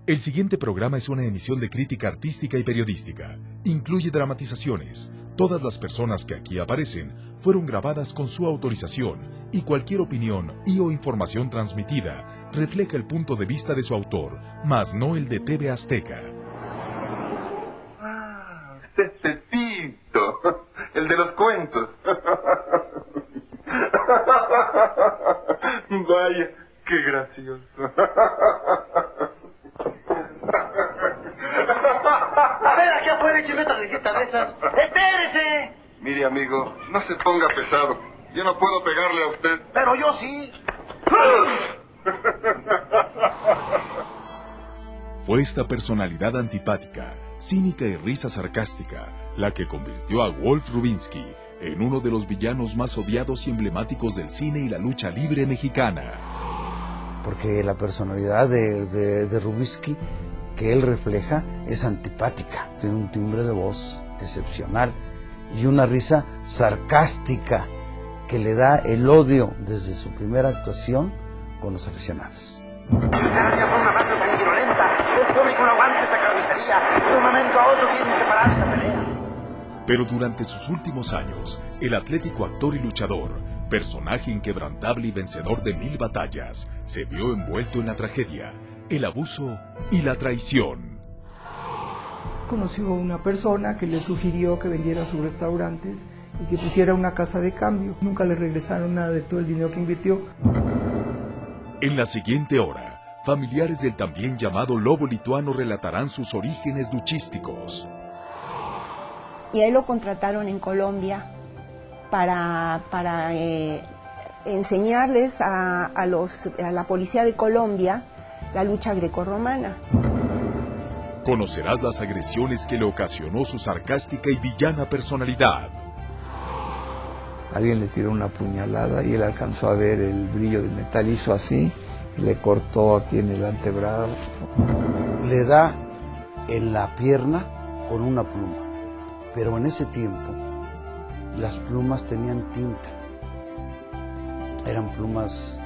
El siguiente programa es una emisión de crítica artística y periodística. Incluye dramatizaciones. Todas las personas que aquí aparecen fueron grabadas con su autorización y cualquier opinión o información transmitida refleja el punto de vista de su autor, mas no el de TV Azteca. Ah, usted es Pepito, el de los cuentos. Vaya, qué gracioso. A ver, aquí afuera, écheme otra risita de esas. ¡Espérese! Mire, amigo, no se ponga pesado. Yo no puedo pegarle a usted. Pero yo sí. Fue esta personalidad antipática, cínica y risa sarcástica la que convirtió a Wolf Rubinsky en uno de los villanos más odiados y emblemáticos del cine y la lucha libre mexicana. Porque la personalidad de Rubinsky que él refleja es antipática, tiene un timbre de voz excepcional y una risa sarcástica que le da el odio desde su primera actuación con los aficionados. Gracias por una raza tan violenta. El cómico no aguanta esta carnicería. De un momento a otro tienen que parar esta pelea. Pero durante sus últimos años, el atlético actor y luchador, personaje inquebrantable y vencedor de 1000 batallas, se vio envuelto en la tragedia, el abuso y la traición. Conoció a una persona que le sugirió que vendiera sus restaurantes y que pusiera una casa de cambio. Nunca le regresaron nada de todo el dinero que invirtió. En la siguiente hora, familiares del también llamado lobo lituano relatarán sus orígenes luchísticos. Y a él lo contrataron en Colombia para enseñarles a la policía de Colombia la lucha grecorromana. Conocerás las agresiones que le ocasionó su sarcástica y villana personalidad. Alguien le tiró una puñalada y él alcanzó a ver el brillo del metal, hizo así, y le cortó aquí en el antebrazo. Le da en la pierna con una pluma, pero en ese tiempo las plumas tenían tinta. Eran plumas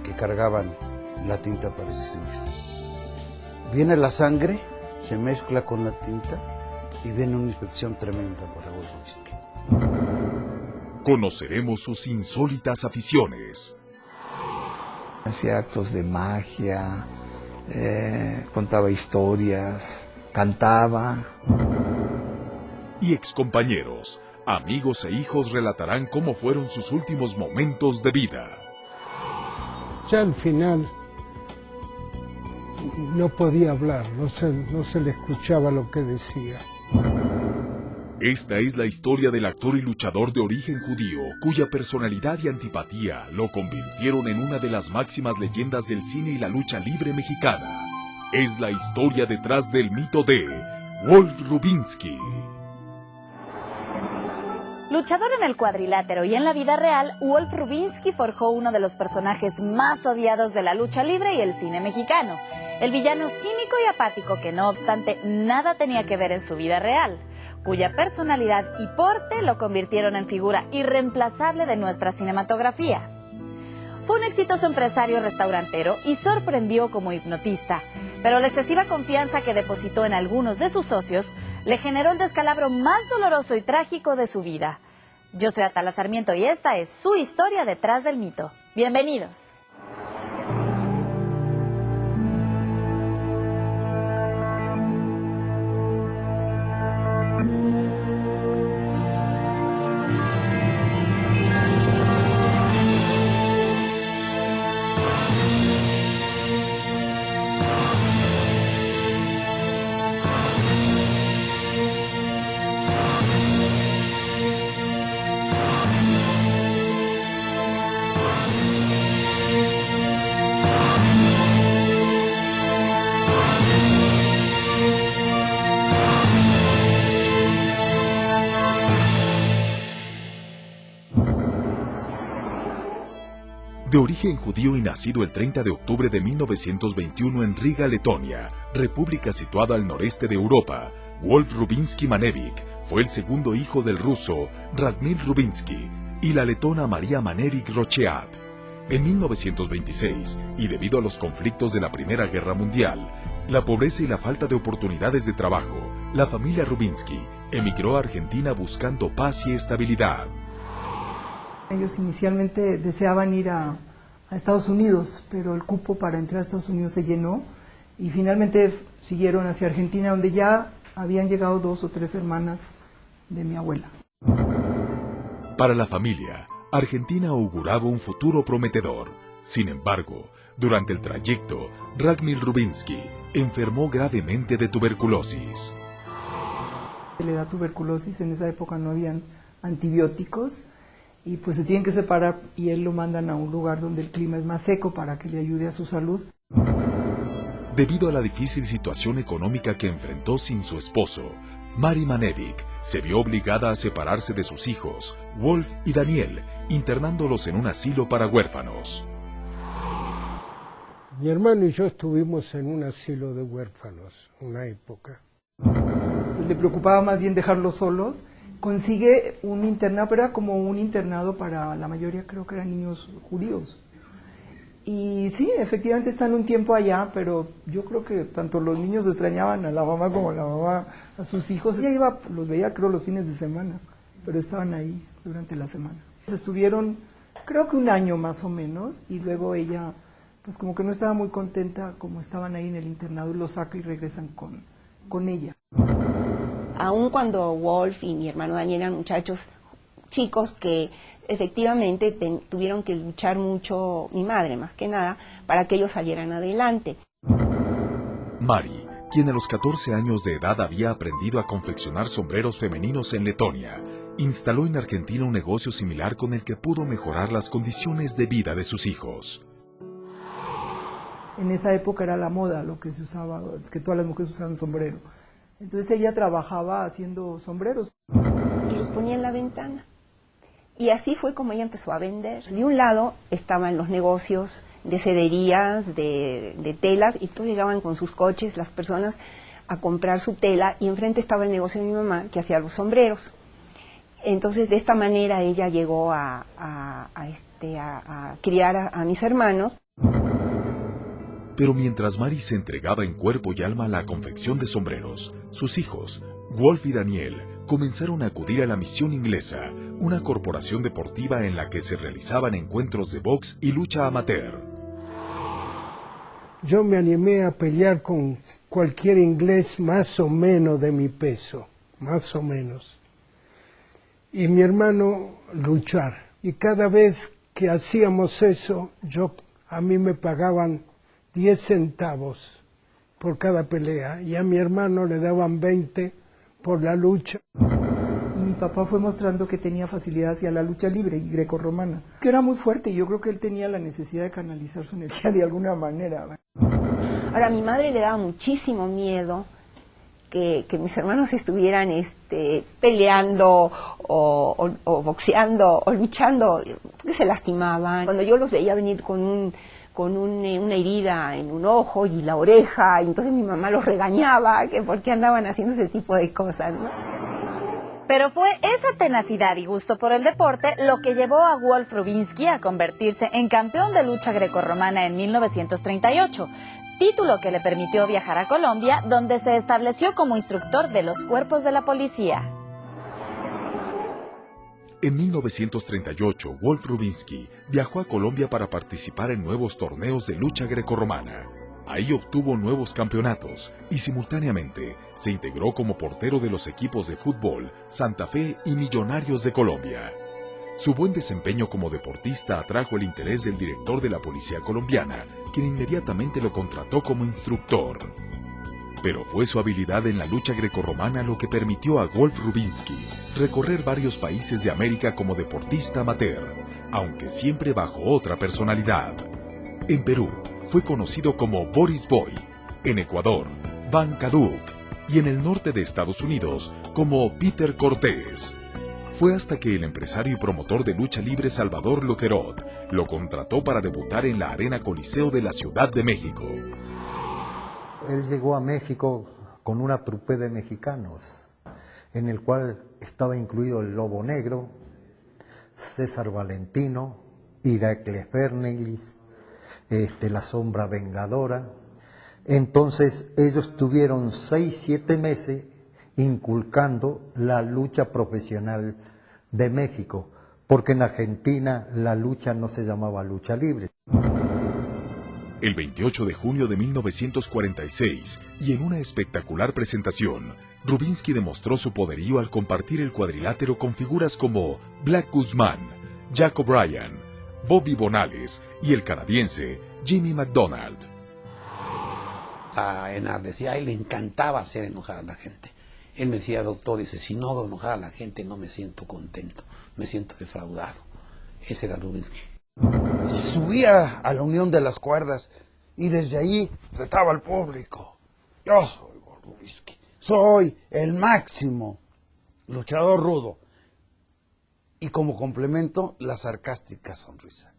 que cargaban la tinta para escribir. Viene la sangre, se mezcla con la tinta y viene una infección tremenda para Wolf Rubinsky. Conoceremos sus insólitas aficiones. Hacía actos de magia, contaba historias, cantaba. Y excompañeros, amigos e hijos relatarán cómo fueron sus últimos momentos de vida. Ya al final no podía hablar, no se le escuchaba lo que decía. Esta es la historia del actor y luchador de origen judío, cuya personalidad y antipatía lo convirtieron en una de las máximas leyendas del cine y la lucha libre mexicana. Es la historia detrás del mito de Wolf Rubinsky. Luchador en el cuadrilátero y en la vida real, Wolf Rubinsky forjó uno de los personajes más odiados de la lucha libre y el cine mexicano. El villano cínico y apático que no obstante nada tenía que ver en su vida real, cuya personalidad y porte lo convirtieron en figura irreemplazable de nuestra cinematografía. Fue un exitoso empresario restaurantero y sorprendió como hipnotista, pero la excesiva confianza que depositó en algunos de sus socios le generó el descalabro más doloroso y trágico de su vida. Yo soy Atala Sarmiento y esta es su historia detrás del mito. Bienvenidos. De origen judío y nacido el 30 de octubre de 1921 en Riga, Letonia, república situada al noreste de Europa, Wolf Rubinsky Manevich fue el segundo hijo del ruso Radmil Rubinsky y la letona María Manevich Rocheat. En 1926, y debido a los conflictos de la Primera Guerra Mundial, la pobreza y la falta de oportunidades de trabajo, la familia Rubinsky emigró a Argentina buscando paz y estabilidad. Ellos inicialmente deseaban ir a Estados Unidos, pero el cupo para entrar a Estados Unidos se llenó y finalmente siguieron hacia Argentina, donde ya habían llegado 2 o 3 hermanas de mi abuela. Para la familia, Argentina auguraba un futuro prometedor. Sin embargo, durante el trayecto, Radmil Rubinsky enfermó gravemente de tuberculosis. Le da tuberculosis, en esa época no habían antibióticos y pues se tienen que separar y él lo mandan a un lugar donde el clima es más seco para que le ayude a su salud. Debido a la difícil situación económica que enfrentó sin su esposo, Mari Manevik se vio obligada a separarse de sus hijos, Wolf y Daniel, internándolos en un asilo para huérfanos. Mi hermano y yo estuvimos en un asilo de huérfanos una época. Le preocupaba más bien dejarlos solos. Consigue un internado, pero era como un internado para la mayoría, creo que eran niños judíos. Y sí, efectivamente están un tiempo allá, pero yo creo que tanto los niños extrañaban a la mamá como la mamá a sus hijos. Ella iba, los veía creo los fines de semana, pero estaban ahí durante la semana. Estuvieron creo que un año más o menos y luego ella pues como que no estaba muy contenta como estaban ahí en el internado y los saca y regresan con ella. Aun cuando Wolf y mi hermano Daniel eran muchachos chicos que efectivamente tuvieron que luchar mucho, mi madre más que nada, para que ellos salieran adelante. Mari, quien a los 14 años de edad había aprendido a confeccionar sombreros femeninos en Letonia, instaló en Argentina un negocio similar con el que pudo mejorar las condiciones de vida de sus hijos. En esa época era la moda lo que se usaba, que todas las mujeres usaban sombrero. Entonces ella trabajaba haciendo sombreros. Y los ponía en la ventana. Y así fue como ella empezó a vender. De un lado estaban los negocios de sederías, de telas, y todos llegaban con sus coches, las personas, a comprar su tela, y enfrente estaba el negocio de mi mamá, que hacía los sombreros. Entonces, de esta manera ella llegó a criar a mis hermanos. Pero mientras Mari se entregaba en cuerpo y alma a la confección de sombreros, sus hijos, Wolf y Daniel, comenzaron a acudir a la Misión Inglesa, una corporación deportiva en la que se realizaban encuentros de box y lucha amateur. Yo me animé a pelear con cualquier inglés más o menos de mi peso, más o menos. Y mi hermano luchar. Y cada vez que hacíamos eso, a mí me pagaban 10 centavos por cada pelea y a mi hermano le daban 20 por la lucha. Y mi papá fue mostrando que tenía facilidad hacia la lucha libre y grecorromana, que era muy fuerte y yo creo que él tenía la necesidad de canalizar su energía de alguna manera. Ahora, a mi madre le daba muchísimo miedo que mis hermanos estuvieran peleando o boxeando o luchando, porque se lastimaban. Cuando yo los veía venir con una herida en un ojo y la oreja, y entonces mi mamá los regañaba, que por qué andaban haciendo ese tipo de cosas, ¿no? Pero fue esa tenacidad y gusto por el deporte lo que llevó a Wolf Rubinsky a convertirse en campeón de lucha grecorromana en 1938, título que le permitió viajar a Colombia, donde se estableció como instructor de los cuerpos de la policía. En 1938, Wolf Rubinsky viajó a Colombia para participar en nuevos torneos de lucha grecorromana. Ahí obtuvo nuevos campeonatos y simultáneamente se integró como portero de los equipos de fútbol Santa Fe y Millonarios de Colombia. Su buen desempeño como deportista atrajo el interés del director de la policía colombiana, quien inmediatamente lo contrató como instructor. Pero fue su habilidad en la lucha grecorromana lo que permitió a Wolf Rubinsky recorrer varios países de América como deportista amateur, aunque siempre bajo otra personalidad. En Perú fue conocido como Boris Boy, en Ecuador, Van Kaduk, y en el norte de Estados Unidos como Peter Cortés. Fue hasta que el empresario y promotor de lucha libre Salvador Luterot lo contrató para debutar en la Arena Coliseo de la Ciudad de México. Él llegó a México con una trupe de mexicanos, en el cual estaba incluido el Lobo Negro, César Valentino, Irakles Bernelis, la Sombra Vengadora, Entonces ellos tuvieron 6-7 meses inculcando la lucha profesional de México, porque en Argentina la lucha no se llamaba lucha libre. El 28 de junio de 1946, y en una espectacular presentación, Rubinsky demostró su poderío al compartir el cuadrilátero con figuras como Black Guzmán, Jack O'Brien, Bobby Bonales y el canadiense Jimmy McDonald. Enardecía, a él le encantaba hacer enojar a la gente. Él me decía, doctor, dice, si no hago enojar a la gente no me siento contento, me siento defraudado. Ese era Rubinsky. Subía a la unión de las cuerdas y desde allí retaba al público. Yo soy Rubinsky, soy el máximo luchador rudo. Y como complemento, la sarcástica sonrisa.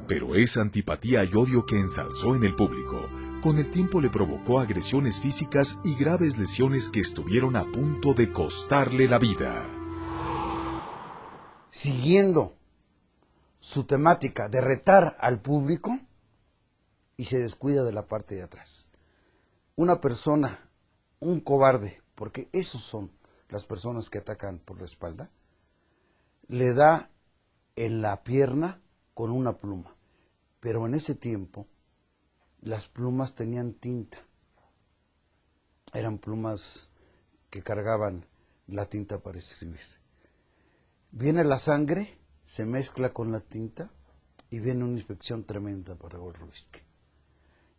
Pero esa antipatía y odio que ensalzó en el público, con el tiempo le provocó agresiones físicas y graves lesiones que estuvieron a punto de costarle la vida. Siguiendo su temática de retar al público, y se descuida de la parte de atrás. Una persona, un cobarde, porque esos son las personas que atacan por la espalda, le da en la pierna con una pluma. Pero en ese tiempo, las plumas tenían tinta. Eran plumas que cargaban la tinta para escribir. Viene la sangre, se mezcla con la tinta y viene una infección tremenda para Rubinsky.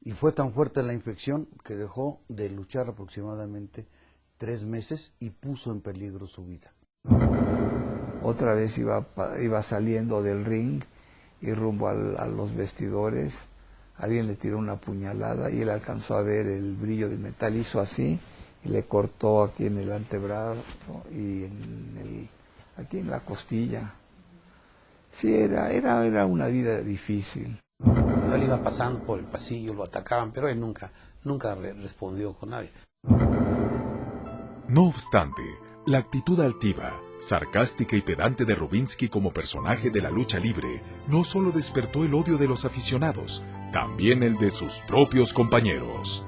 Y fue tan fuerte la infección que dejó de luchar aproximadamente 3 meses y puso en peligro su vida. Otra vez iba saliendo del ring y rumbo a los vestidores, alguien le tiró una puñalada y él alcanzó a ver el brillo del metal, hizo así y le cortó aquí en el antebrazo y aquí en la costilla. Sí, era una vida difícil. Él iba pasando por el pasillo, lo atacaban, pero él nunca respondió con nadie. No obstante, la actitud altiva, sarcástica y pedante de Rubinsky como personaje de la lucha libre no solo despertó el odio de los aficionados, también el de sus propios compañeros.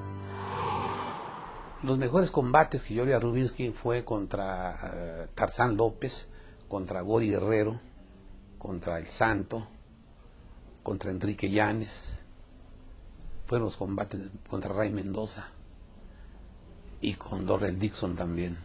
Los mejores combates que yo vi a Rubinsky fue contra Tarzán López, contra Gori Guerrero, contra El Santo, contra Enrique Llanes. Fueron los combates contra Ray Mendoza y con Dorrell Dixon también.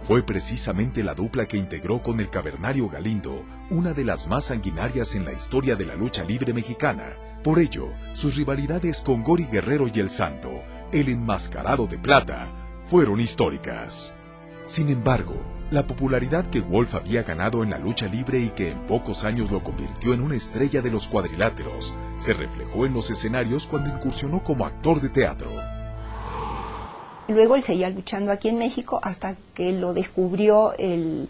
Fue precisamente la dupla que integró con el Cavernario Galindo, una de las más sanguinarias en la historia de la lucha libre mexicana. Por ello, sus rivalidades con Gori Guerrero y El Santo, el enmascarado de plata, fueron históricas. Sin embargo, la popularidad que Wolf había ganado en la lucha libre y que en pocos años lo convirtió en una estrella de los cuadriláteros, se reflejó en los escenarios cuando incursionó como actor de teatro. Luego él seguía luchando aquí en México hasta que lo descubrió el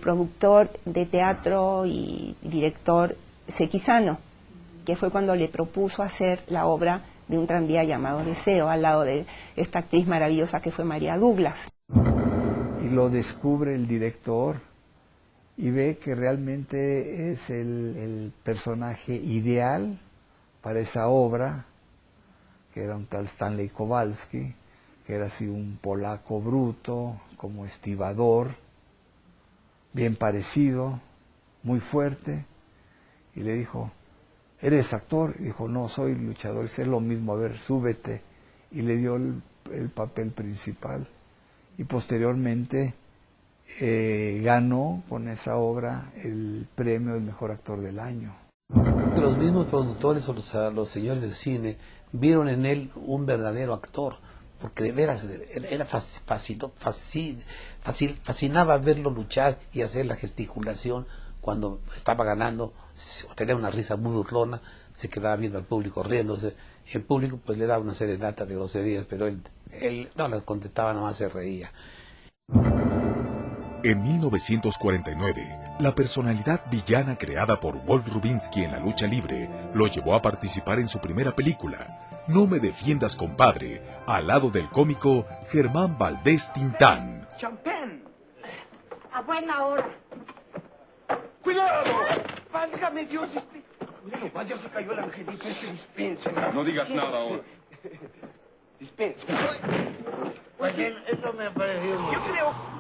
productor de teatro y director Sequizano, que fue cuando le propuso hacer la obra de un tranvía llamado Deseo, al lado de esta actriz maravillosa que fue María Douglas. Y lo descubre el director y ve que realmente es el personaje ideal para esa obra, que era un tal Stanley Kowalski, que era así un polaco bruto, como estibador, bien parecido, muy fuerte, y le dijo, ¿eres actor? Y dijo, no, soy luchador. Es lo mismo, a ver, súbete. Y le dio el papel principal. Y posteriormente ganó con esa obra el premio del mejor actor del año. Los mismos productores o los señores del cine vieron en él un verdadero actor, porque de veras era fascinaba verlo luchar y hacer la gesticulación cuando estaba ganando, o tenía una risa muy burlona, se quedaba viendo al público riéndose, y el público pues le daba una serenata de groserías, pero él no las contestaba, nada más se reía. En 1949, la personalidad villana creada por Wolf Rubinsky en la lucha libre lo llevó a participar en su primera película, No me defiendas, compadre, al lado del cómico Germán Valdés Tintán. ¡Champén! A buena hora. ¡Cuidado! ¡Válgame Dios! Mira nomás, ya se cayó el angelito, dispense. No digas nada ahora. Dispense. Pues eso me ha parecido muy... Yo creo...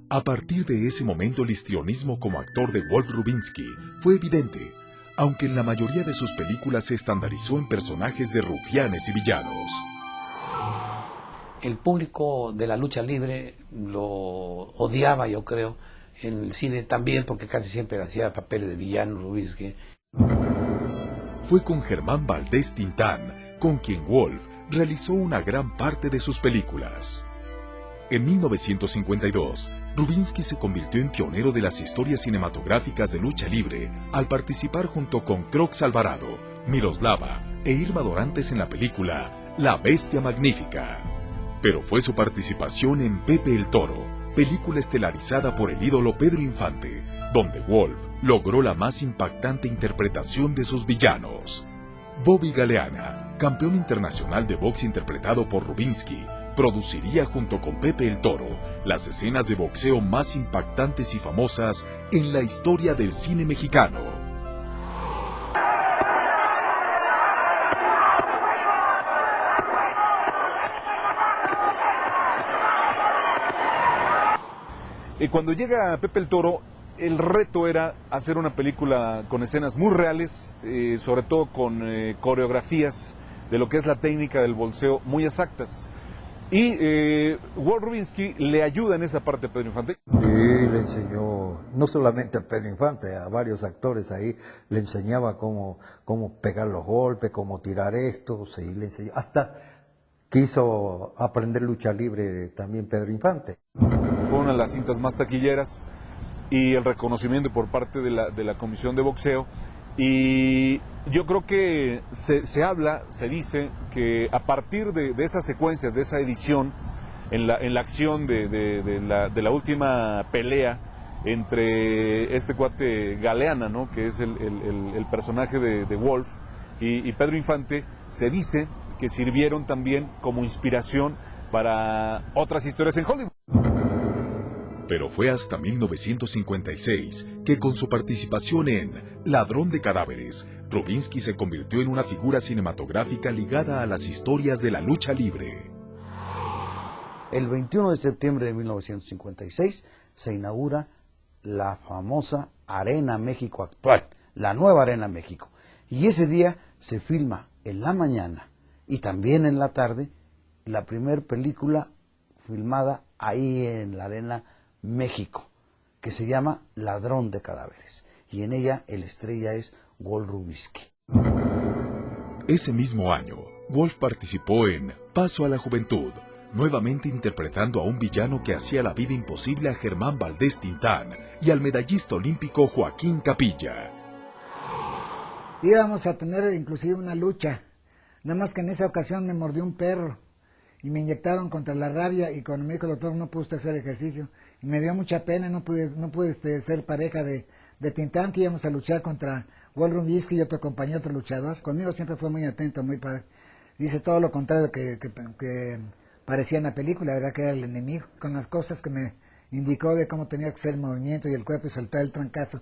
A partir de ese momento el histrionismo como actor de Wolf Rubinsky fue evidente, aunque en la mayoría de sus películas se estandarizó en personajes de rufianes y villanos. El público de la lucha libre lo odiaba, yo creo, en el cine también, porque casi siempre hacía papeles de villano Rubinsky. Fue con Germán Valdés Tintán, con quien Wolf realizó una gran parte de sus películas. En 1952, Rubinsky se convirtió en pionero de las historias cinematográficas de lucha libre al participar junto con Crox Alvarado, Miroslava e Irma Dorantes en la película La Bestia Magnífica. Pero fue su participación en Pepe el Toro, película estelarizada por el ídolo Pedro Infante, donde Wolf logró la más impactante interpretación de sus villanos. Bobby Galeana, campeón internacional de box interpretado por Rubinsky, produciría junto con Pepe el Toro las escenas de boxeo más impactantes y famosas en la historia del cine mexicano. Cuando llega Pepe el Toro, el reto era hacer una película con escenas muy reales, sobre todo con coreografías de lo que es la técnica del boxeo muy exactas. Y Wolf Rubinsky le ayuda en esa parte a Pedro Infante. Sí, le enseñó, no solamente a Pedro Infante, a varios actores ahí, le enseñaba cómo pegar los golpes, cómo tirar esto, sí, le enseñó, hasta quiso aprender lucha libre también Pedro Infante. Fue una de las cintas más taquilleras y el reconocimiento por parte de la Comisión de Boxeo. Y yo creo que se dice que a partir de esas secuencias, de esa edición, en la acción de la última pelea entre este cuate Galeana, ¿no?, que es el personaje de Wolf, y Pedro Infante, se dice que sirvieron también como inspiración para otras historias en Hollywood. Pero fue hasta 1956 que con su participación en Ladrón de Cadáveres, Rubinsky se convirtió en una figura cinematográfica ligada a las historias de la lucha libre. El 21 de septiembre de 1956 se inaugura la famosa Arena México actual, la nueva Arena México. Y ese día se filma en la mañana y también en la tarde la primera película filmada ahí en la Arena México, que se llama Ladrón de Cadáveres, y en ella el estrella es Wolf Rubinsky. Ese mismo año, Wolf participó en Paso a la Juventud, nuevamente interpretando a un villano que hacía la vida imposible a Germán Valdés Tintán y al medallista olímpico Joaquín Capilla. Íbamos a tener inclusive una lucha, nada más que en esa ocasión me mordió un perro y me inyectaron contra la rabia, y cuando me dijo el doctor no pude hacer ejercicio, y me dio mucha pena, no pude ser pareja de Tintán, que íbamos a luchar contra Wolf Rubinsky y otro compañero, otro luchador. Conmigo siempre fue muy atento, muy padre. Dice todo lo contrario que parecía en la película, la verdad que era el enemigo, con las cosas que me indicó de cómo tenía que ser el movimiento y el cuerpo y soltar el trancazo.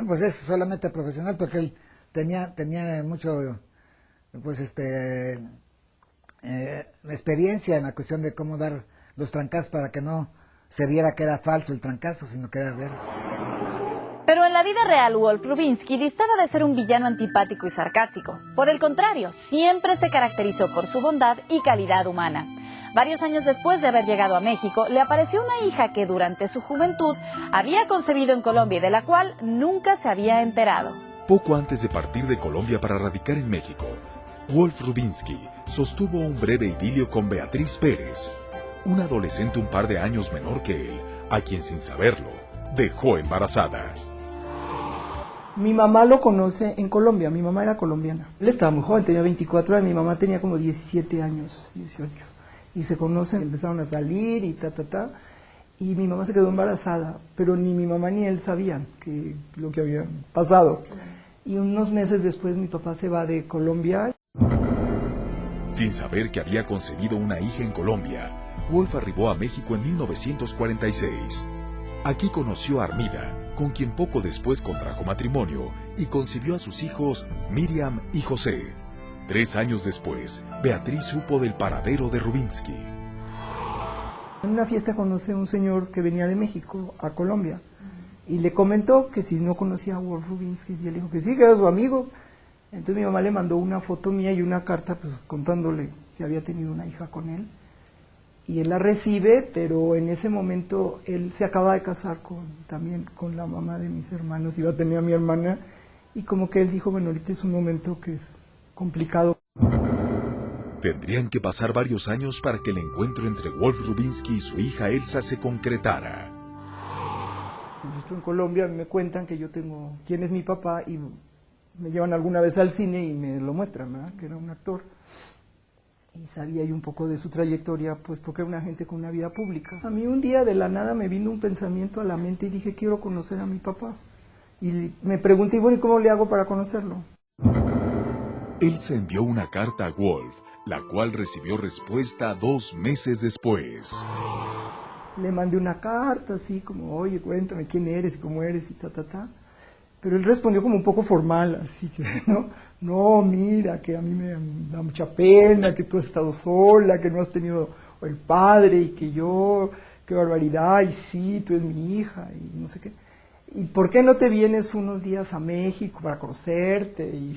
Pues es solamente profesional, porque él tenía mucho, pues experiencia en la cuestión de cómo dar los trancazos para que no se viera que era falso el trancazo, sino que era real. Pero en la vida real, Wolf Rubinsky distaba de ser un villano antipático y sarcástico. Por el contrario, siempre se caracterizó por su bondad y calidad humana. Varios años después de haber llegado a México, le apareció una hija que durante su juventud había concebido en Colombia y de la cual nunca se había enterado. Poco antes de partir de Colombia para radicar en México, Wolf Rubinsky sostuvo un breve idilio con Beatriz Pérez, una adolescente un par de años menor que él, a quien sin saberlo, dejó embarazada. Mi mamá lo conoce en Colombia, mi mamá era colombiana. Él estaba muy joven, tenía 24 años, mi mamá tenía como 17 años, 18. Y se conocen, empezaron a salir y y mi mamá se quedó embarazada, pero ni mi mamá ni él sabían lo que había pasado. Y unos meses después mi papá se va de Colombia. Sin saber que había concebido una hija en Colombia, Wolf arribó a México en 1946. Aquí conoció a Armida, con quien poco después contrajo matrimonio y concibió a sus hijos Miriam y José. 3 años después, Beatriz supo del paradero de Rubinsky. En una fiesta conocí a un señor que venía de México a Colombia y le comentó que si no conocía a Wolf Rubinsky, y él dijo que sí, que era su amigo. Entonces mi mamá le mandó una foto mía y una carta pues contándole que había tenido una hija con él. Y él la recibe, pero en ese momento él se acaba de casar también con la mamá de mis hermanos, iba a tener a mi hermana, y como que él dijo, bueno, ahorita es un momento que es complicado. Tendrían que pasar varios años para que el encuentro entre Wolf Rubinsky y su hija Elsa se concretara. Yo estoy en Colombia, me cuentan que yo tengo quién es mi papá y me llevan alguna vez al cine y me lo muestran, ¿verdad? Que era un actor. Y sabía yo un poco de su trayectoria, pues porque era una gente con una vida pública. A mí un día de la nada me vino un pensamiento a la mente y dije, quiero conocer a mi papá. Y me pregunté, bueno, ¿y cómo le hago para conocerlo? Elsa envió una carta a Wolf, la cual recibió respuesta 2 meses después. Le mandé una carta así como, oye, cuéntame quién eres y cómo eres y ta. Pero él respondió como un poco formal, así que, no, mira, que a mí me da mucha pena, que tú has estado sola, que no has tenido el padre y que yo, qué barbaridad, y sí, tú eres mi hija y no sé qué. ¿Y por qué no te vienes unos días a México para conocerte? Y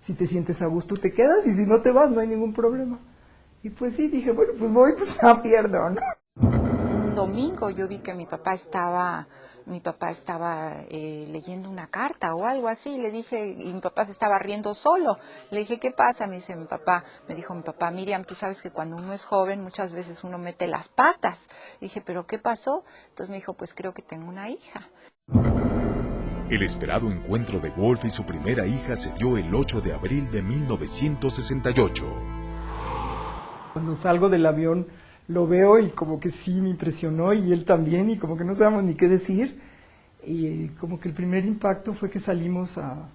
si te sientes a gusto te quedas y si no te vas no hay ningún problema. Y pues sí, dije, bueno, pues voy, pues no pierdo, ¿no? Un domingo yo vi que mi papá estaba leyendo una carta o algo así, le dije, y mi papá se estaba riendo solo. Le dije, ¿qué pasa? Me dijo mi papá, Miriam, tú sabes que cuando uno es joven muchas veces uno mete las patas. Le dije, ¿pero qué pasó? Entonces me dijo, pues creo que tengo una hija. El esperado encuentro de Wolf y su primera hija se dio el 8 de abril de 1968. Cuando salgo del avión lo veo y como que sí me impresionó y él también y como que no sabemos ni qué decir y como que el primer impacto fue que salimos a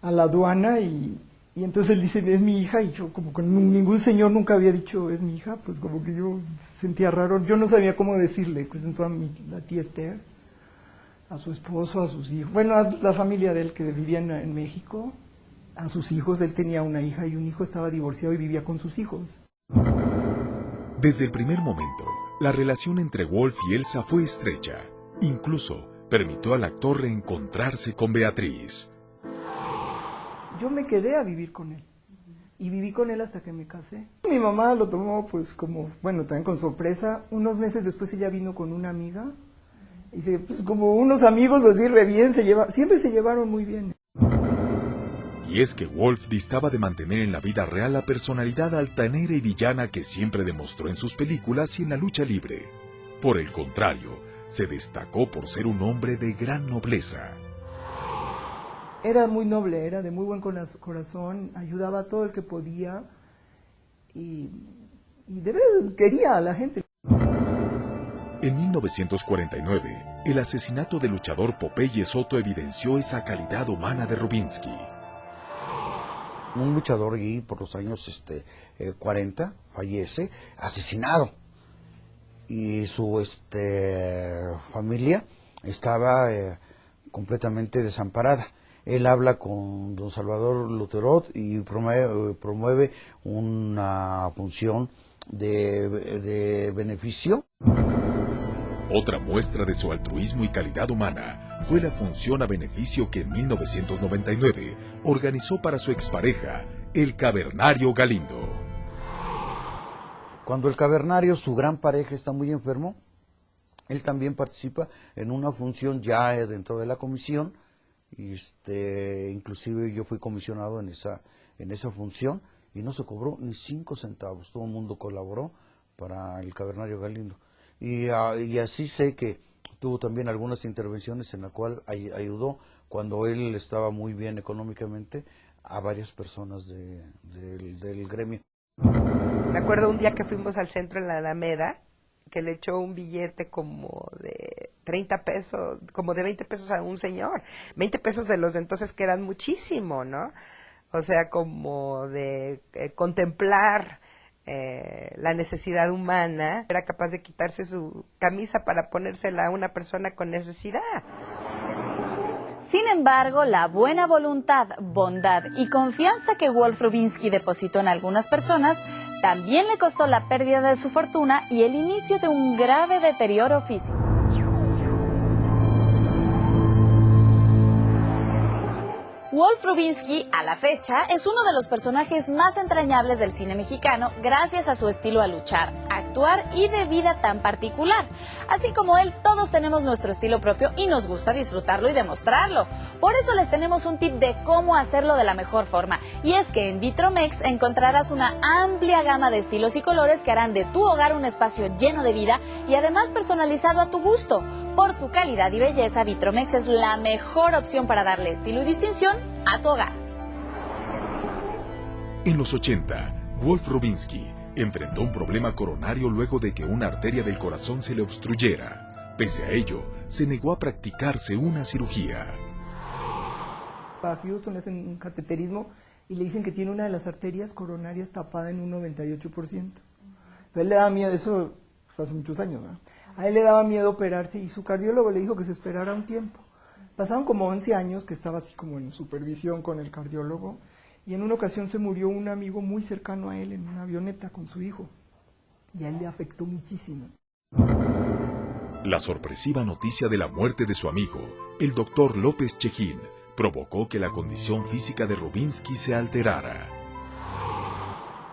la aduana y entonces él dice es mi hija y yo como que ningún señor nunca había dicho es mi hija, pues como que yo sentía raro, yo no sabía cómo decirle, presentó a la tía Esther, a su esposo, a sus hijos, bueno, a la familia de él que vivía en México, a sus hijos, él tenía una hija y un hijo, estaba divorciado y vivía con sus hijos. Desde el primer momento, la relación entre Wolf y Elsa fue estrecha. Incluso permitió al actor reencontrarse con Beatriz. Yo me quedé a vivir con él. Y viví con él hasta que me casé. Mi mamá lo tomó pues como, bueno, también con sorpresa. Unos meses después ella vino con una amiga. Y pues, como unos amigos así re bien, siempre se llevaron muy bien. Y es que Wolf distaba de mantener en la vida real la personalidad altanera y villana que siempre demostró en sus películas y en la lucha libre. Por el contrario, se destacó por ser un hombre de gran nobleza. Era muy noble, era de muy buen corazón, ayudaba a todo el que podía y de verdad quería a la gente. En 1949, el asesinato del luchador Popeye Soto evidenció esa calidad humana de Rubinsky. Un luchador gay por los años 40 fallece asesinado y su familia estaba completamente desamparada. Él habla con don Salvador Luterot y promueve una función de beneficio. Otra muestra de su altruismo y calidad humana fue la función a beneficio que en 1999 organizó para su expareja, el Cavernario Galindo. Cuando el Cavernario, su gran pareja, está muy enfermo, él también participa en una función ya dentro de la comisión, y inclusive yo fui comisionado en esa función y no se cobró ni 5 centavos, todo el mundo colaboró para el Cavernario Galindo. Y así sé que tuvo también algunas intervenciones en la cual ayudó cuando él estaba muy bien económicamente a varias personas del gremio. Me acuerdo un día que fuimos al centro en la Alameda, que le echó un billete como de 30 pesos, como de 20 pesos a un señor. 20 pesos de los de entonces que eran muchísimo, ¿no? O sea, como de contemplar la necesidad humana, era capaz de quitarse su camisa para ponérsela a una persona con necesidad. Sin embargo, la buena voluntad, bondad y confianza que Wolf Rubinsky depositó en algunas personas también le costó la pérdida de su fortuna y el inicio de un grave deterioro físico. Wolf Rubinsky, a la fecha, es uno de los personajes más entrañables del cine mexicano gracias a su estilo a luchar, actuar y de vida tan particular. Así como él, todos tenemos nuestro estilo propio y nos gusta disfrutarlo y demostrarlo. Por eso les tenemos un tip de cómo hacerlo de la mejor forma. Y es que en Vitromex encontrarás una amplia gama de estilos y colores que harán de tu hogar un espacio lleno de vida y además personalizado a tu gusto. Por su calidad y belleza, Vitromex es la mejor opción para darle estilo y distinción a tu hogar. En los 80, Wolf Rubinsky enfrentó un problema coronario luego de que una arteria del corazón se le obstruyera. Pese a ello, se negó a practicarse una cirugía. A Houston le hacen un cateterismo y le dicen que tiene una de las arterias coronarias tapada en un 98%. Pero él le daba miedo, eso hace muchos años, ¿no? A él le daba miedo operarse y su cardiólogo le dijo que se esperara un tiempo. Pasaron como 11 años que estaba así como en supervisión con el cardiólogo y en una ocasión se murió un amigo muy cercano a él en una avioneta con su hijo y a él le afectó muchísimo. La sorpresiva noticia de la muerte de su amigo, el doctor López Chejín, provocó que la condición física de Rubinsky se alterara.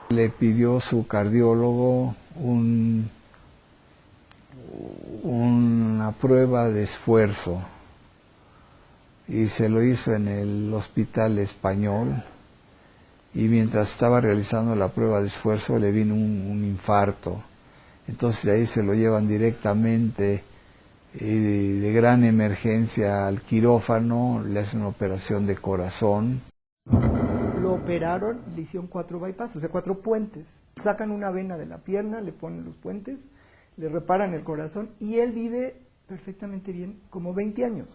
Le pidió su cardiólogo una prueba de esfuerzo y se lo hizo en el Hospital Español y mientras estaba realizando la prueba de esfuerzo le vino un infarto. Entonces de ahí se lo llevan directamente de gran emergencia al quirófano, le hacen una operación de corazón. Lo operaron y le hicieron 4 bypass, o sea 4 puentes. Sacan una vena de la pierna, le ponen los puentes, le reparan el corazón y él vive perfectamente bien, como 20 años.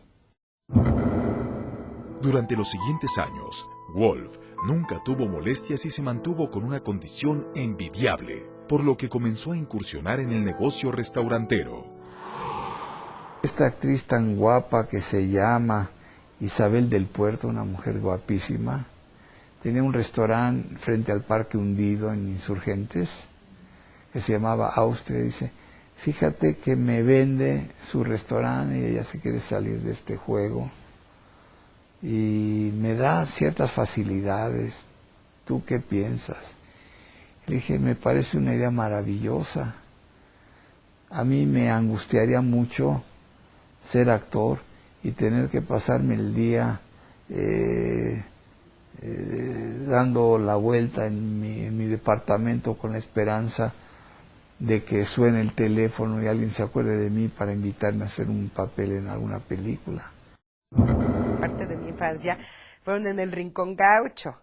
Durante los siguientes años, Wolf nunca tuvo molestias y se mantuvo con una condición envidiable, por lo que comenzó a incursionar en el negocio restaurantero. Esta actriz tan guapa que se llama Isabel del Puerto, una mujer guapísima, tenía un restaurante frente al Parque Hundido en Insurgentes, que se llamaba Austria. Dice, fíjate que me vende su restaurante y ella se quiere salir de este juego y me da ciertas facilidades. ¿Tú qué piensas? Le dije, me parece una idea maravillosa. A mí me angustiaría mucho ser actor y tener que pasarme el día dando la vuelta en mi departamento con la esperanza de que suene el teléfono y alguien se acuerde de mí para invitarme a hacer un papel en alguna película. Parte de mi infancia fueron en el Rincón Gaucho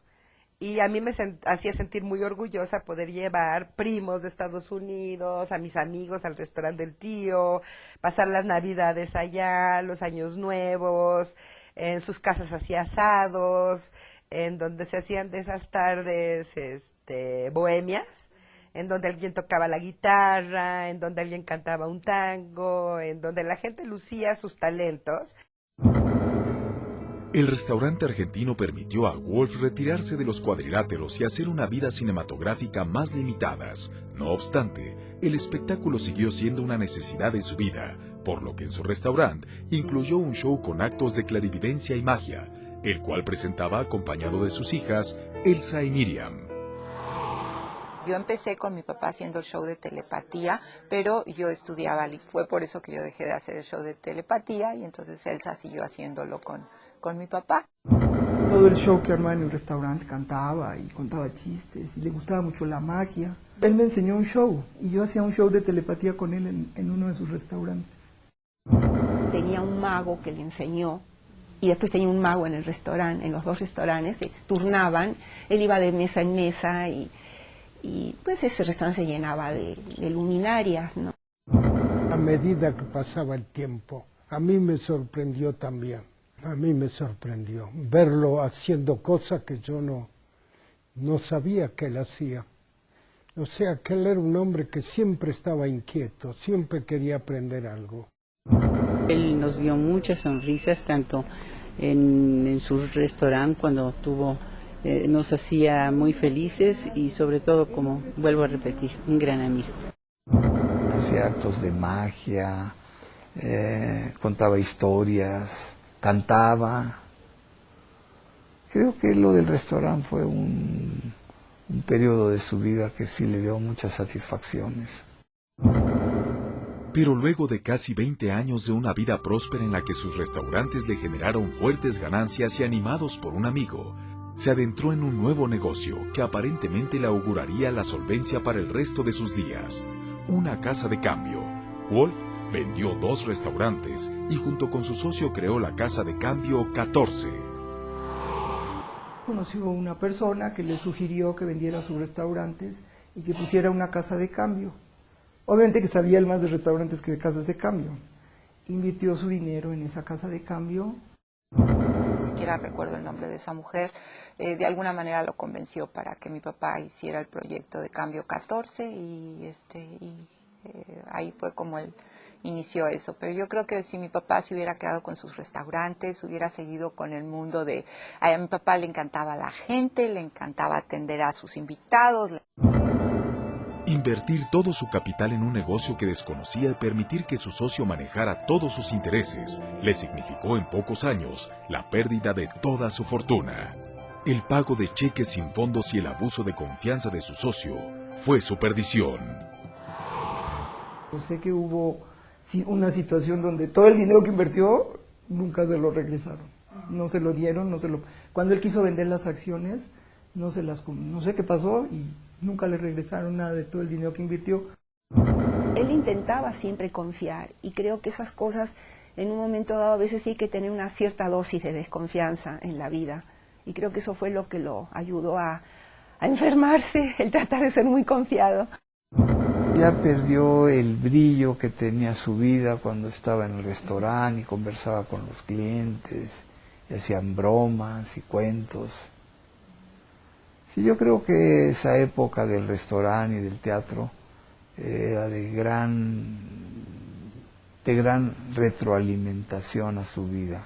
y a mí me hacía sentir muy orgullosa poder llevar primos de Estados Unidos, a mis amigos al restaurante del tío, pasar las Navidades allá, los Años Nuevos, en sus casas hacía asados, en donde se hacían de esas tardes bohemias, en donde alguien tocaba la guitarra, en donde alguien cantaba un tango, en donde la gente lucía sus talentos. El restaurante argentino permitió a Wolf retirarse de los cuadriláteros y hacer una vida cinematográfica más limitadas. No obstante, el espectáculo siguió siendo una necesidad de su vida, por lo que en su restaurante incluyó un show con actos de clarividencia y magia, el cual presentaba acompañado de sus hijas, Elsa y Miriam. Yo empecé con mi papá haciendo el show de telepatía, pero yo estudiaba, fue por eso que yo dejé de hacer el show de telepatía y entonces Elsa siguió haciéndolo con mi papá. Todo el show que armaba en el restaurante cantaba y contaba chistes y le gustaba mucho la magia. Él me enseñó un show y yo hacía un show de telepatía con él en uno de sus restaurantes. Tenía un mago que le enseñó y después tenía un mago en el restaurante, en los 2 restaurantes, se turnaban, él iba de mesa en mesa y pues ese restaurante se llenaba de luminarias, ¿no? A medida que pasaba el tiempo, a mí me sorprendió también. A mí me sorprendió verlo haciendo cosas que yo no sabía que él hacía. O sea, que él era un hombre que siempre estaba inquieto, siempre quería aprender algo. Él nos dio muchas sonrisas, tanto en su restaurante cuando nos hacía muy felices y sobre todo, como vuelvo a repetir, un gran amigo. Hacía actos de magia, contaba historias, cantaba. Creo que lo del restaurante fue un periodo de su vida que sí le dio muchas satisfacciones. Pero luego de casi 20 años de una vida próspera en la que sus restaurantes le generaron fuertes ganancias y animados por un amigo, se adentró en un nuevo negocio que aparentemente le auguraría la solvencia para el resto de sus días. Una casa de cambio. Wolf vendió 2 restaurantes y junto con su socio creó la casa de cambio 14. Conoció una persona que le sugirió que vendiera sus restaurantes y que pusiera una casa de cambio. Obviamente que sabía él más de restaurantes que de casas de cambio. Invirtió su dinero en esa casa de cambio. Ni siquiera recuerdo el nombre de esa mujer. De alguna manera lo convenció para que mi papá hiciera el proyecto de cambio 14 y ahí fue como él inició eso. Pero yo creo que si mi papá se hubiera quedado con sus restaurantes, hubiera seguido con el mundo de... A mi papá le encantaba la gente, le encantaba atender a sus invitados. Invertir todo su capital en un negocio que desconocía y permitir que su socio manejara todos sus intereses le significó en pocos años la pérdida de toda su fortuna. El pago de cheques sin fondos y el abuso de confianza de su socio fue su perdición. Sé que hubo una situación donde todo el dinero que invirtió nunca se lo regresaron. No se lo dieron, cuando él quiso vender las acciones, no sé qué pasó y nunca le regresaron nada de todo el dinero que invirtió. Él intentaba siempre confiar y creo que esas cosas en un momento dado a veces sí hay que tener una cierta dosis de desconfianza en la vida y creo que eso fue lo que lo ayudó a enfermarse, el tratar de ser muy confiado. Ya perdió el brillo que tenía su vida cuando estaba en el restaurante y conversaba con los clientes, y hacían bromas y cuentos. Sí, yo creo que esa época del restaurante y del teatro era de gran retroalimentación a su vida.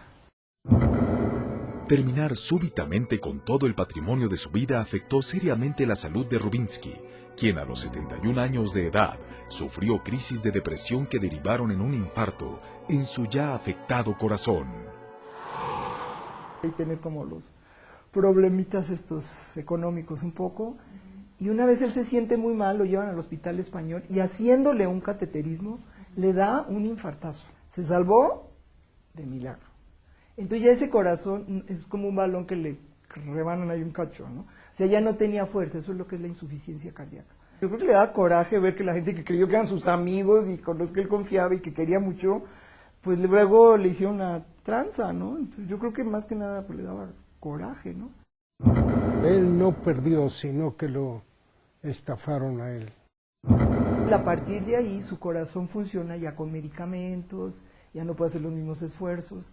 Terminar súbitamente con todo el patrimonio de su vida afectó seriamente la salud de Rubinsky, quien a los 71 años de edad sufrió crisis de depresión que derivaron en un infarto en su ya afectado corazón. Y tener como los problemitas estos económicos un poco, y una vez él se siente muy mal, lo llevan al hospital español y haciéndole un cateterismo le da un infartazo. Se salvó de milagro. Entonces ya ese corazón es como un balón que le rebanan ahí un cacho, ¿no? O sea, ya no tenía fuerza, eso es lo que es la insuficiencia cardíaca. Yo creo que le da coraje ver que la gente que creyó que eran sus amigos y con los que él confiaba y que quería mucho, pues luego le hicieron una tranza, ¿no? Entonces, yo creo que más que nada pues, le daba coraje, ¿no? Él no perdió, sino que lo estafaron a él. A partir de ahí su corazón funciona ya con medicamentos, ya no puede hacer los mismos esfuerzos.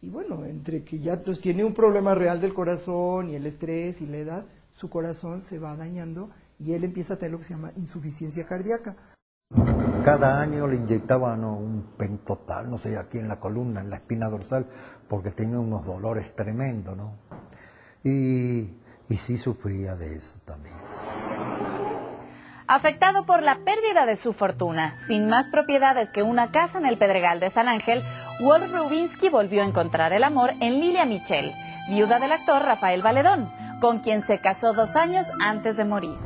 Y bueno, entre que ya pues, tiene un problema real del corazón y el estrés y la edad, su corazón se va dañando y él empieza a tener lo que se llama insuficiencia cardíaca. Cada año le inyectaban un pentotal, no sé, aquí en la columna, en la espina dorsal, porque tenía unos dolores tremendos, ¿no? Y sí sufría de eso también. Afectado por la pérdida de su fortuna, sin más propiedades que una casa en el Pedregal de San Ángel, Wolf Rubinsky volvió a encontrar el amor en Lilia Michel, viuda del actor Rafael Valedón, con quien se casó 2 años antes de morir.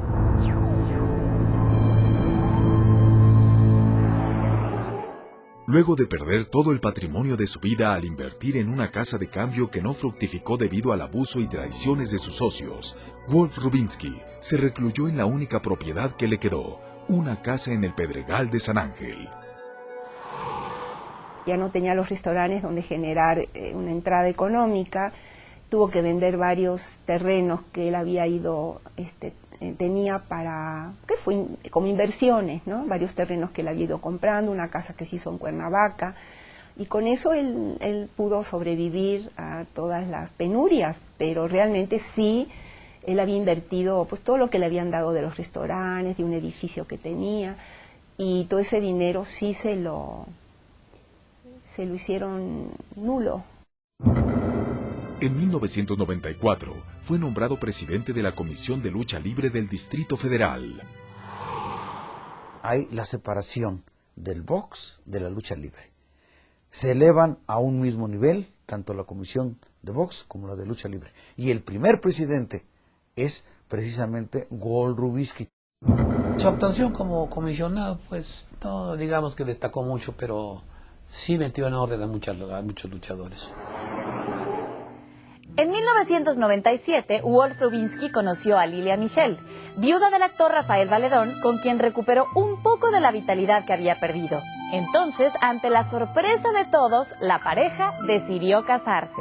Luego de perder todo el patrimonio de su vida al invertir en una casa de cambio que no fructificó debido al abuso y traiciones de sus socios, Wolf Rubinsky se recluyó en la única propiedad que le quedó, una casa en el Pedregal de San Ángel. Ya no tenía los restaurantes donde generar una entrada económica, tuvo que vender varios terrenos que él había tenía que fue como inversiones, ¿no? Varios terrenos que él había ido comprando, una casa que se hizo en Cuernavaca, y con eso él pudo sobrevivir a todas las penurias, pero realmente sí él había invertido pues todo lo que le habían dado de los restaurantes, de un edificio que tenía, y todo ese dinero sí se lo hicieron nulo. En 1994 fue nombrado presidente de la Comisión de Lucha Libre del Distrito Federal. Hay la separación del box de la lucha libre. Se elevan a un mismo nivel, tanto la comisión de box como la de lucha libre. Y el primer presidente es precisamente Walt Rubinsky. Su actuación como comisionado, pues no digamos que destacó mucho, pero sí metió en orden a muchos luchadores. En 1997, Wolf Rubinsky conoció a Lilia Michelle, viuda del actor Rafael Valedón, con quien recuperó un poco de la vitalidad que había perdido. Entonces, ante la sorpresa de todos, la pareja decidió casarse.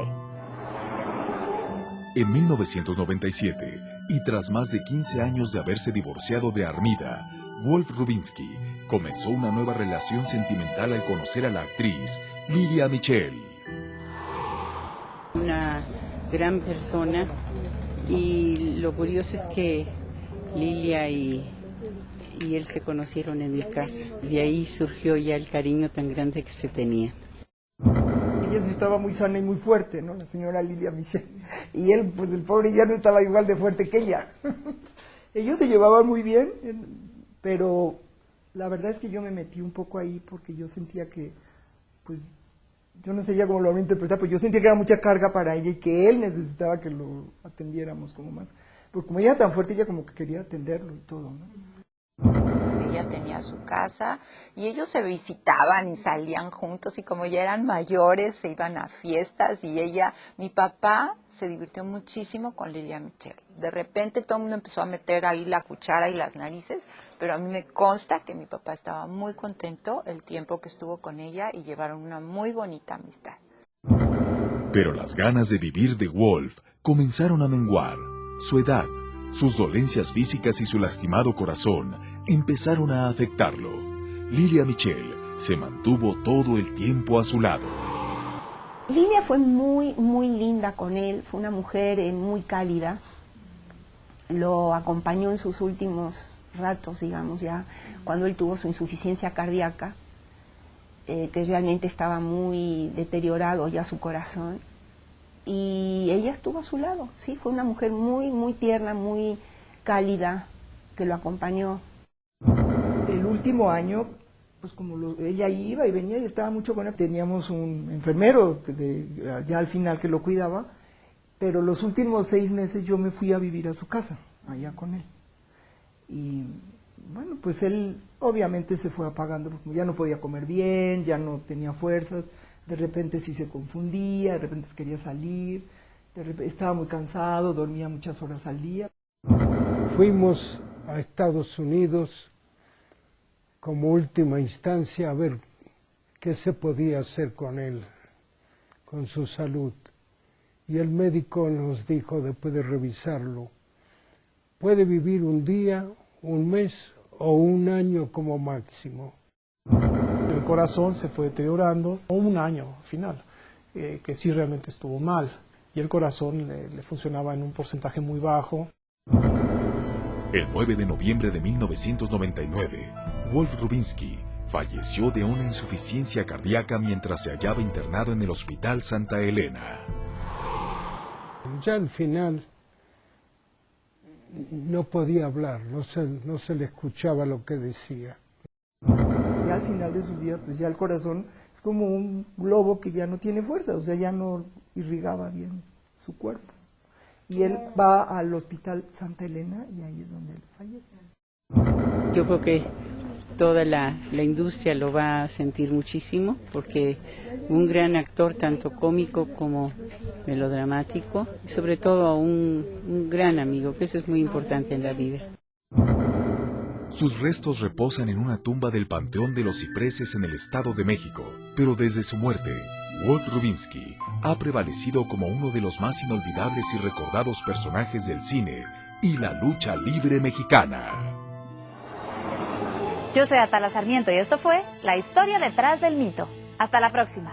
En 1997, y tras más de 15 años de haberse divorciado de Armida, Wolf Rubinsky comenzó una nueva relación sentimental al conocer a la actriz Lilia Michelle. Una gran persona, y lo curioso es que Lilia y él se conocieron en mi casa. De ahí surgió ya el cariño tan grande que se tenía. Ella sí estaba muy sana y muy fuerte, ¿no? La señora Lilia Michelle. Y él, pues el pobre ya no estaba igual de fuerte que ella. Ellos se llevaban muy bien, pero la verdad es que yo me metí un poco ahí porque yo sentía que, pues, yo no sabía cómo lo iba a interpretar, pues yo sentía que era mucha carga para ella y que él necesitaba que lo atendiéramos como más. Porque como ella era tan fuerte, ella como que quería atenderlo y todo, ¿no? Ella tenía su casa y ellos se visitaban y salían juntos, y como ya eran mayores se iban a fiestas, y mi papá se divirtió muchísimo con Lilia Michelle. De repente todo el mundo empezó a meter ahí la cuchara y las narices, pero a mí me consta que mi papá estaba muy contento el tiempo que estuvo con ella y llevaron una muy bonita amistad. Pero las ganas de vivir de Wolf comenzaron a menguar. Su edad, sus dolencias físicas y su lastimado corazón empezaron a afectarlo. Lilia Michelle se mantuvo todo el tiempo a su lado. Lilia fue muy, muy linda con él, fue una mujer muy cálida. Lo acompañó en sus últimos ratos, digamos, ya cuando él tuvo su insuficiencia cardíaca, que realmente estaba muy deteriorado ya su corazón. Y ella estuvo a su lado, sí, fue una mujer muy, muy tierna, muy cálida, que lo acompañó. El último año, pues como ella iba y venía y estaba mucho con él, teníamos un enfermero ya al final que lo cuidaba, pero los últimos 6 meses yo me fui a vivir a su casa, allá con él. Y bueno, pues él obviamente se fue apagando, porque ya no podía comer bien, ya no tenía fuerzas. De repente sí se confundía, de repente quería salir, de repente estaba muy cansado, dormía muchas horas al día. Fuimos a Estados Unidos como última instancia a ver qué se podía hacer con él, con su salud. Y el médico nos dijo, después de revisarlo, puede vivir un día, un mes o un año como máximo. El corazón se fue deteriorando, un año final, que sí realmente estuvo mal, y el corazón le funcionaba en un porcentaje muy bajo. El 9 de noviembre de 1999, Wolf Rubinsky falleció de una insuficiencia cardíaca mientras se hallaba internado en el Hospital Santa Elena. Ya al final no podía hablar, no se le escuchaba lo que decía. Ya al final de sus días, pues ya el corazón es como un globo que ya no tiene fuerza, o sea, ya no irrigaba bien su cuerpo. Y él va al Hospital Santa Elena y ahí es donde él fallece. Yo creo que toda la industria lo va a sentir muchísimo, porque un gran actor, tanto cómico como melodramático, y sobre todo un gran amigo, que eso es muy importante en la vida. Sus restos reposan en una tumba del Panteón de los Cipreses en el Estado de México, pero desde su muerte, Wolf Rubinsky ha prevalecido como uno de los más inolvidables y recordados personajes del cine y la lucha libre mexicana. Yo soy Atala Sarmiento y esto fue La Historia Detrás del Mito. Hasta la próxima.